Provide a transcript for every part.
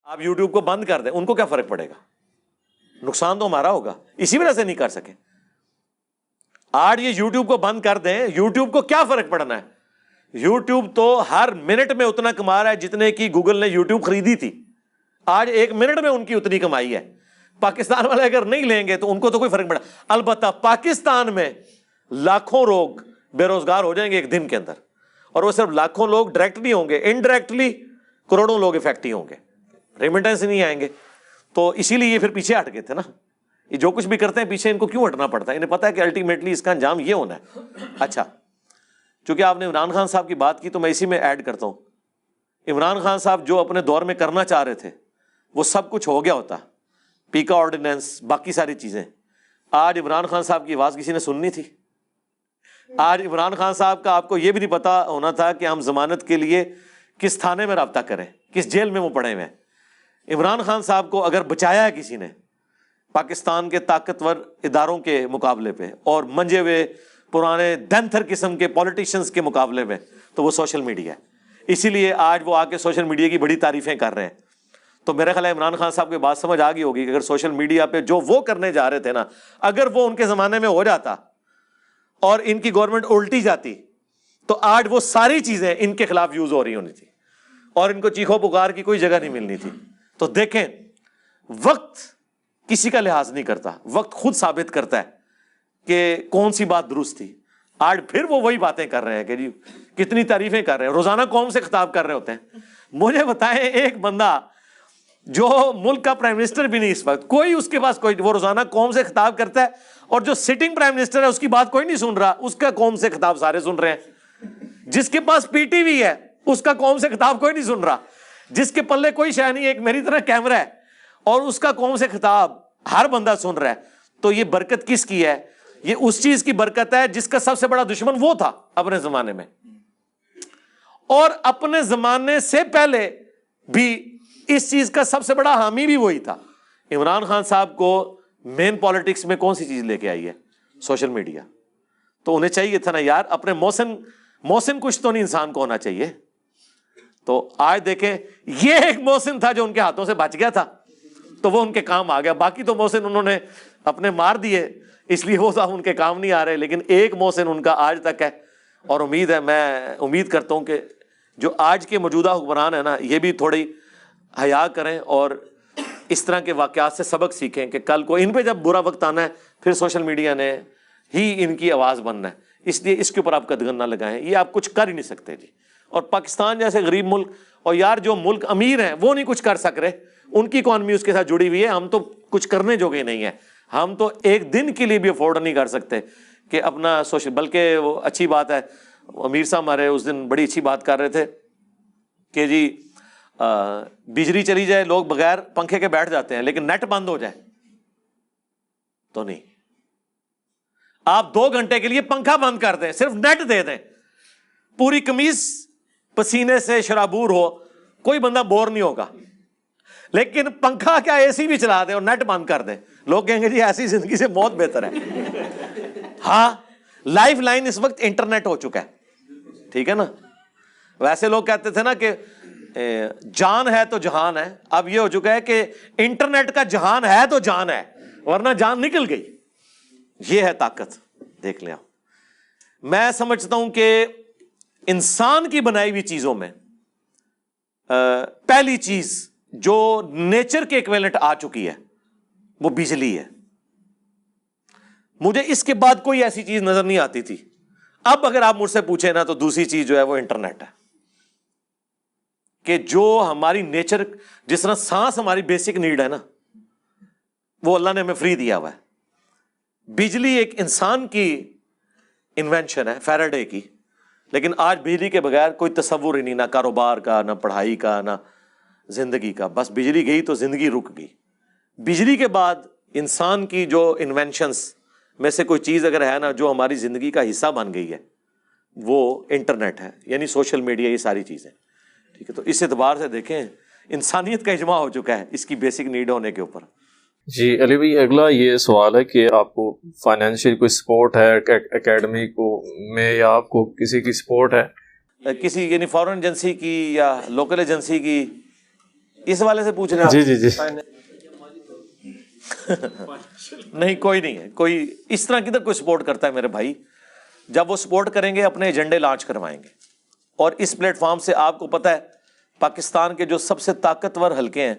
آپ یوٹیوب کو بند کر دیں، ان کو کیا فرق پڑے گا؟ نقصان تو ہمارا ہوگا، اسی وجہ سے نہیں کر سکے۔ آج یہ یوٹیوب کو بند کر دیں، یوٹیوب کو کیا فرق پڑنا ہے؟ یوٹیوب تو ہر منٹ میں اتنا کما رہا ہے جتنے کی گوگل نے یوٹیوب خریدی تھی۔ آج ایک منٹ میں ان کی اتنی کمائی ہے۔ پاکستان والے اگر نہیں لیں گے تو ان کو تو کوئی فرق پڑا۔ البتہ پاکستان میں لاکھوں لوگ بے روزگار ہو جائیں گے ایک دن کے اندر، اور وہ صرف لاکھوں لوگ ڈائریکٹلی ہوں گے، انڈائریکٹلی کروڑوں لوگ افیکٹ ہی ہوں گے، ریمیٹنس نہیں آئیں گے۔ تو اسی لیے یہ پھر پیچھے ہٹ گئے تھے نا۔ یہ جو کچھ بھی کرتے ہیں پیچھے ان کو کیوں ہٹنا پڑتا ہے؟ انہیں پتا ہے کہ الٹیمیٹلی اس کا انجام یہ ہونا ہے۔ اچھا، چونکہ آپ نے عمران خان صاحب کی بات کی تو میں اسی میں ایڈ کرتا ہوں، عمران خان صاحب جو اپنے دور میں کرنا چاہ رہے تھے وہ سب کچھ ہو گیا ہوتا، پیکا آرڈیننس، باقی ساری چیزیں۔ آج عمران خان صاحب کی آواز کسی نے سننی تھی؟ آج عمران خان صاحب کا آپ کو یہ بھی نہیں پتا ہونا تھا کہ ہم ضمانت کے لیے کس تھانے میں رابطہ کریں، کس جیل میں وہ پڑے ہوئے ہیں۔ عمران خان صاحب کو اگر بچایا ہے کسی نے پاکستان کے طاقتور اداروں کے مقابلے پہ اور منجے ہوئے پرانے دنتھر قسم کے پولیٹیشنز کے مقابلے میں، تو وہ سوشل میڈیا ہے۔ اسی لیے آج وہ آ کے سوشل میڈیا کی بڑی تعریفیں کر رہے ہیں۔ تو میرا خیال ہے عمران خان صاحب کی بات سمجھ آ گئی ہوگی کہ اگر سوشل میڈیا پہ جو وہ کرنے جا رہے تھے نا، اگر وہ ان کے زمانے میں ہو جاتا اور ان کی گورنمنٹ الٹی جاتی تو آج وہ ساری چیزیں ان کے خلاف یوز ہو رہی ہونی تھی اور ان کو چیخو پکار کی کوئی جگہ نہیں ملنی تھی۔ تو دیکھیں، وقت کسی کا لحاظ نہیں کرتا، وقت خود ثابت کرتا ہے کہ کون سی بات درست تھی۔ آج پھر وہ وہی باتیں کر رہے ہیں کہ جی کتنی تعریفیں کر رہے ہیں، روزانہ قوم سے خطاب کر رہے ہوتے ہیں۔ مجھے بتائیں، ایک بندہ جو ملک کا پرائم منسٹر بھی نہیں اس وقت، کوئی اس کے پاس کوئی، وہ روزانہ قوم سے خطاب کرتا ہے، اور جو سٹنگ پرائم منسٹر ہے اس کی بات کوئی نہیں سن رہا، اس کا قوم سے خطاب سارے سن رہے ہیں۔ جس کے پاس پی ٹی وی ہے اس کا قوم سے خطاب کوئی نہیں سن رہا، جس کے پلے کوئی شے نہیں، ایک میری طرح کیمرہ ہے اور اس کا قوم سے خطاب ہر بندہ سن رہا ہے۔ تو یہ برکت کس کی ہے؟ یہ اس چیز کی برکت ہے جس کا سب سے بڑا دشمن وہ تھا اپنے زمانے میں، اور اپنے زمانے سے پہلے بھی اس چیز کا سب سے بڑا حامی بھی وہی تھا۔ عمران خان صاحب کو مین پالیٹکس میں کون سی چیز لے کے آئی ہے؟ Social media. تو انہیں چاہیے تھا نا یار، اپنے محسن کچھ تو نہیں انسان کو ہونا چاہیے۔ تو آج دیکھیں، یہ ایک محسن تھا جو ان کے ہاتھوں سے بچ گیا تھا تو وہ ان کے کام آ گیا، باقی تو محسن انہوں نے اپنے مار دیے، اس لیے وہ صاحب ان کے کام نہیں آ رہے، لیکن ایک محسن ان کا آج تک ہے۔ اور امید ہے، میں امید کرتا ہوں کہ جو آج کے موجودہ حکمران ہیں نا، یہ بھی تھوڑی حیا کریں اور اس طرح کے واقعات سے سبق سیکھیں کہ کل کو ان پہ جب برا وقت آنا ہے پھر سوشل میڈیا نے ہی ان کی آواز بننا ہے۔ اس لیے اس کے اوپر آپ قدغن نہ لگائیں، یہ آپ کچھ کر ہی نہیں سکتے جی۔ اور پاکستان جیسے غریب ملک، اور یار جو ملک امیر ہیں وہ نہیں کچھ کر سک رہے، ان کی اکانومی اس کے ساتھ جڑی ہوئی ہے، ہم تو کچھ کرنے جوگے نہیں ہیں، ہم تو ایک دن کے لیے بھی افورڈ نہیں کر سکتے کہ اپنا سوشل، بلکہ وہ اچھی بات ہے، امیر صاحب ہمارے اس دن بڑی اچھی بات کر رہے تھے کہ جی بجلی چلی جائے لوگ بغیر پنکھے کے بیٹھ جاتے ہیں، لیکن نیٹ بند ہو جائے تو نہیں۔ آپ 2 گھنٹے کے لیے پنکھا بند کر دیں، صرف نیٹ دے دیں، پوری قمیض پسینے سے شرابور ہو، کوئی بندہ بور نہیں ہوگا۔ لیکن پنکھا کیا، اے سی بھی چلا دیں اور نیٹ بند کر دیں، لوگ کہیں گے جی ایسی زندگی سے موت بہتر ہے۔ ہاں، لائف لائن اس وقت انٹرنیٹ ہو چکا ہے، ٹھیک ہے نا۔ ویسے لوگ کہتے تھے نا کہ جان ہے تو جہان ہے، اب یہ ہو چکا ہے کہ انٹرنیٹ کا جہان ہے تو جان ہے، ورنہ جان نکل گئی۔ یہ ہے طاقت، دیکھ لیں آپ۔ میں سمجھتا ہوں کہ انسان کی بنائی ہوئی چیزوں میں پہلی چیز جو نیچر کے ایکویلنٹ آ چکی ہے وہ بجلی ہے۔ مجھے اس کے بعد کوئی ایسی چیز نظر نہیں آتی تھی۔ اب اگر آپ مجھ سے پوچھیں نا تو دوسری چیز جو ہے وہ انٹرنیٹ ہے، کہ جو ہماری نیچر، جس طرح سانس ہماری بیسک نیڈ ہے نا، وہ اللہ نے ہمیں فری دیا ہوا ہے۔ بجلی ایک انسان کی انوینشن ہے، فیراڈے کی، لیکن آج بجلی کے بغیر کوئی تصور ہی نہیں، نہ کاروبار کا، نہ پڑھائی کا، نہ زندگی کا۔ بس بجلی گئی تو زندگی رک گئی۔ بجلی کے بعد انسان کی جو انوینشنز میں سے کوئی چیز اگر ہے نا جو ہماری زندگی کا حصہ بن گئی ہے، وہ انٹرنیٹ ہے، یعنی سوشل میڈیا، یہ ساری چیزیں، ٹھیک ہے۔ تو اس اعتبار سے دیکھیں انسانیت کا اجماع ہو چکا ہے اس کی بیسک نیڈ ہونے کے اوپر۔ جی علی بھائی، اگلا یہ سوال ہے کہ آپ کو فائنینشیل کوئی سپورٹ ہے اکیڈمی کو میں، یا آپ کو کسی کی سپورٹ ہے؟ کسی یعنی فارن ایجنسی کی یا لوکل ایجنسی کی؟ اس والے سے پوچھ رہے ہیں؟ جی جی جی نہیں کوئی نہیں ہے، کوئی اس طرح کدھر کوئی سپورٹ کرتا ہے میرے بھائی. جب وہ سپورٹ کریں گے اپنے ایجنڈے لانچ کروائیں گے. اور اس پلیٹ فارم سے آپ کو پتہ ہے پاکستان کے جو سب سے طاقتور حلقے ہیں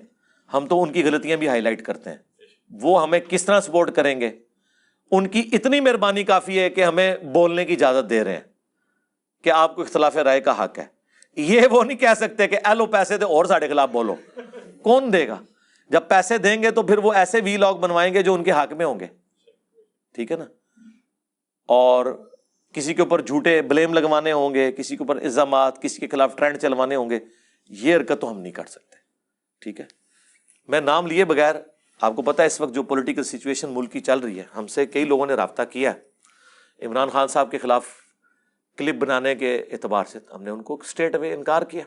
ہم تو ان کی غلطیاں بھی ہائی لائٹ کرتے ہیں. وہ ہمیں کس طرح سپورٹ کریں گے، ان کی اتنی مہربانی کافی ہے کہ ہمیں بولنے کی اجازت دے رہے ہیں کہ آپ کو اختلاف رائے کا حق ہے. یہ وہ نہیں کہہ سکتے کہ ایلو پیسے دے اور ساڑھے خلاف بولو. کون دے گا؟ جب پیسے دیں گے تو پھر وہ ایسے وی لاگ بنوائیں گے جو ان کے حق میں ہوں گے. ٹھیک ہے نا. اور کسی کے اوپر جھوٹے بلیم لگوانے ہوں گے، کسی کے اوپر الزامات، کسی کے خلاف ٹرینڈ چلوانے ہوں گے. یہ حرکت تو ہم نہیں کر سکتے. ٹھیک ہے. میں نام لیے بغیر، آپ کو پتا ہے اس وقت جو پولیٹیکل سچویشن ملک کی چل رہی ہے، ہم سے کئی لوگوں نے رابطہ کیا ہے عمران خان صاحب کے خلاف کلپ بنانے کے اعتبار سے. ہم نے ان کو اسٹریٹ اوے انکار کیا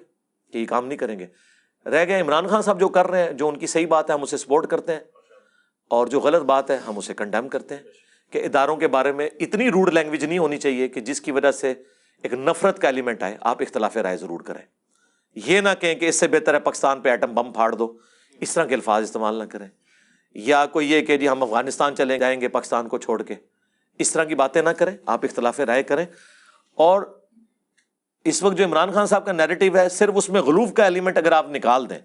کہ یہ کام نہیں کریں گے. رہ گئے عمران خان صاحب جو کر رہے ہیں، جو ان کی صحیح بات ہے ہم اسے سپورٹ کرتے ہیں، اور جو غلط بات ہے ہم اسے کنڈیم کرتے ہیں کہ اداروں کے بارے میں اتنی روڈ لینگویج نہیں ہونی چاہیے کہ جس کی وجہ سے ایک نفرت کا ایلیمنٹ آئے. آپ اختلاف رائے ضرور کریں، یہ نہ کہیں کہ اس سے بہتر ہے پاکستان پہ ایٹم بم پھاڑ دو، اس طرح کے الفاظ استعمال نہ کریں. یا کوئی یہ کہ جی ہم افغانستان چلے جائیں گے پاکستان کو چھوڑ کے، اس طرح کی باتیں نہ کریں. آپ اختلاف رائے کریں. اور اس وقت جو عمران خان صاحب کا نیریٹو ہے، صرف اس میں غلوف کا ایلیمنٹ اگر آپ نکال دیں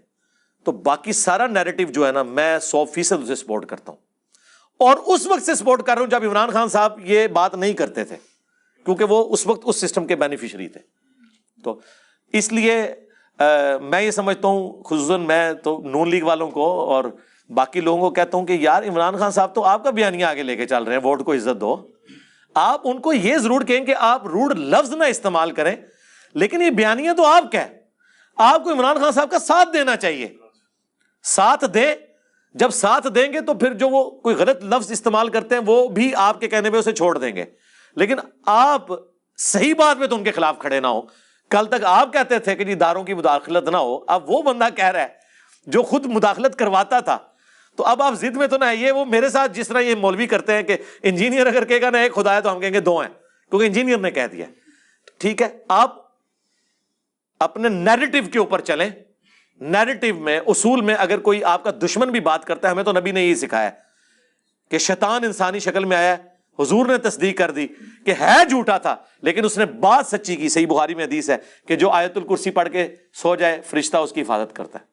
تو باقی سارا نیریٹو جو ہے نا، میں 100% اسے سپورٹ کرتا ہوں. اور اس وقت سے سپورٹ کر رہا ہوں جب عمران خان صاحب یہ بات نہیں کرتے تھے، کیونکہ وہ اس وقت اس سسٹم کے بینیفیشری تھے. تو اس لیے میں یہ سمجھتا ہوں، خصوصاً میں تو نون لیگ والوں کو اور باقی لوگوں کو کہتا ہوں کہ یار عمران خان صاحب تو آپ کا بیانیہ آگے لے کے چل رہے ہیں، ووٹ کو عزت دو. آپ ان کو یہ ضرور کہیں کہ آپ روڈ لفظ نہ استعمال کریں، لیکن یہ بیانیہ تو آپ کا ہے. آپ کو عمران خان صاحب کا ساتھ دینا چاہیے. ساتھ دیں. جب ساتھ دیں گے تو پھر جو وہ کوئی غلط لفظ استعمال کرتے ہیں وہ بھی آپ کے کہنے پہ اسے چھوڑ دیں گے. لیکن آپ صحیح بات میں تو ان کے خلاف کھڑے نہ ہو. کل تک آپ کہتے تھے کہ جی داروں کی مداخلت نہ ہو، اب وہ بندہ کہہ رہا ہے جو خود مداخلت کرواتا تھا. تو اب آپ ضد میں تو نہ آئیے. وہ میرے ساتھ جس طرح یہ مولوی کرتے ہیں کہ انجینئر اگر کہے گا نا ایک خدا ہے تو ہم کہیں گے دو ہیں، کیونکہ انجینئر نے کہہ دیا. ٹھیک ہے. آپ اپنے نیریٹو کے اوپر چلیں. نیریٹو میں، اصول میں اگر کوئی آپ کا دشمن بھی بات کرتا ہے، ہمیں تو نبی نے یہی سکھایا کہ شیطان انسانی شکل میں آیا. حضور نے تصدیق کر دی کہ ہے جھوٹا تھا، لیکن اس نے بات سچی کی. صحیح بخاری میں حدیث ہے کہ جو آیت الکرسی پڑھ کے سو جائے فرشتہ اس کی حفاظت کرتا ہے.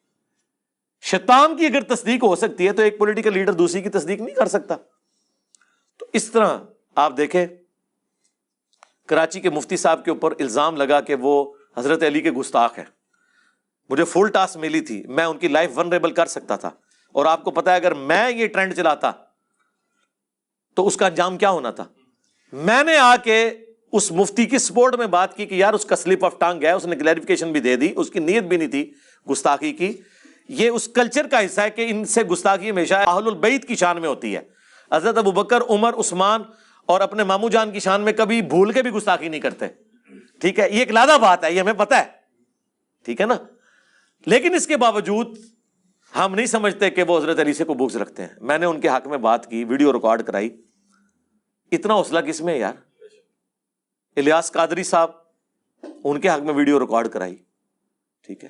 شیطان کی اگر تصدیق ہو سکتی ہے تو ایک پولیٹیکل لیڈر دوسری کی تصدیق نہیں کر سکتا. تو اس طرح آپ دیکھیں کراچی کے مفتی صاحب کے اوپر الزام لگا کہ وہ حضرت علی کے گستاخ ہیں. مجھے فل ٹاسک ملی تھی، میں ان کی لائف ونریبل کر سکتا تھا. اور آپ کو پتا ہے اگر میں یہ ٹرینڈ چلاتا تو اس کا انجام کیا ہونا تھا. میں نے آ کے اس مفتی کی سپورٹ میں بات کی کہ یار اس کا سلپ آف ٹنگ ہے، اس نے کلیریفیکیشن بھی دے دی، اس کی نیت بھی نہیں تھی گستاخی کی. یہ اس کلچر کا حصہ ہے کہ ان سے گستاخی ہمیشہ اہل البیت کی شان میں ہوتی ہے. حضرت ابوبکر، عمر، عثمان اور اپنے ماموں جان کی شان میں کبھی بھول کے بھی گستاخی نہیں کرتے. ٹھیک ہے. یہ ایک لادہ بات ہے، یہ ہمیں پتہ ہے. ٹھیک ہے نا. لیکن اس کے باوجود ہم نہیں سمجھتے کہ وہ حضرت علی سے کو بغض رکھتے ہیں. میں نے ان کے حق میں بات کی، ویڈیو ریکارڈ کرائی. اتنا حوصلہ کس میں ہے یار. الیاس قادری صاحب، ان کے حق میں ویڈیو ریکارڈ کرائی. ٹھیک ہے.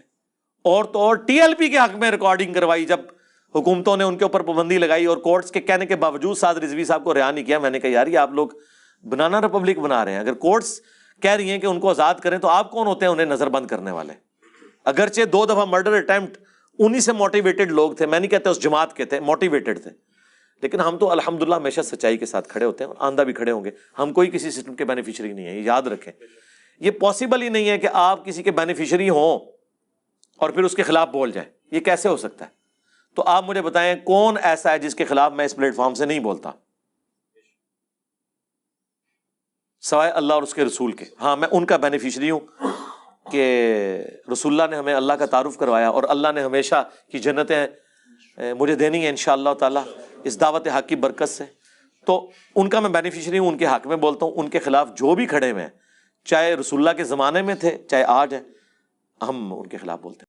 اور تو اور ٹی ایل پی کے حق میں ریکارڈنگ کروائی جب حکومتوں نے ان کے اوپر پابندی لگائی اور کورٹس کے کہنے کے باوجود سعد رضوی صاحب کو رہا نہیں کیا. میں نے کہا یار یہ آپ لوگ بنانا ریپبلک بنا رہے ہیں. اگر کورٹس کہہ رہی ہیں کہ ان کو آزاد کریں تو آپ کون ہوتے ہیں انہیں نظر بند کرنے والے. اگرچہ 2 دفعہ مرڈر اٹیمپٹ انہی سے موٹیویٹڈ لوگ تھے، میں نہیں کہتا اس جماعت کے تھے، موٹیویٹڈ تھے. لیکن ہم تو الحمدللہ ہمیشہ سچائی کے ساتھ کھڑے ہوتے ہیں اور آندہ بھی کھڑے ہوں گے. ہم کوئی کسی سسٹم کے بینیفیشری نہیں ہیں، یہ یاد رکھیں. یہ پاسبل ہی نہیں ہے کہ آپ کسی کے بینیفیشری ہوں اور پھر اس کے خلاف بول جائیں. یہ کیسے ہو سکتا ہے؟ تو آپ مجھے بتائیں کون ایسا ہے جس کے خلاف میں اس پلیٹ فارم سے نہیں بولتا سوائے اللہ اور اس کے رسول کے. ہاں میں ان کا بینیفیشری ہوں کہ رسول اللہ نے ہمیں اللہ کا تعارف کروایا اور اللہ نے ہمیشہ کی جنتیں مجھے دینی ہیں انشاءاللہ تعالیٰ اس دعوت حق کی برکت سے. تو ان کا میں بینیفیشری ہوں، ان کے حق میں بولتا ہوں. ان کے خلاف جو بھی کھڑے ہوئے ہیں، چاہے رسول اللہ کے زمانے میں تھے چاہے آج ہیں، ہم ان کے خلاف بولتے ہیں.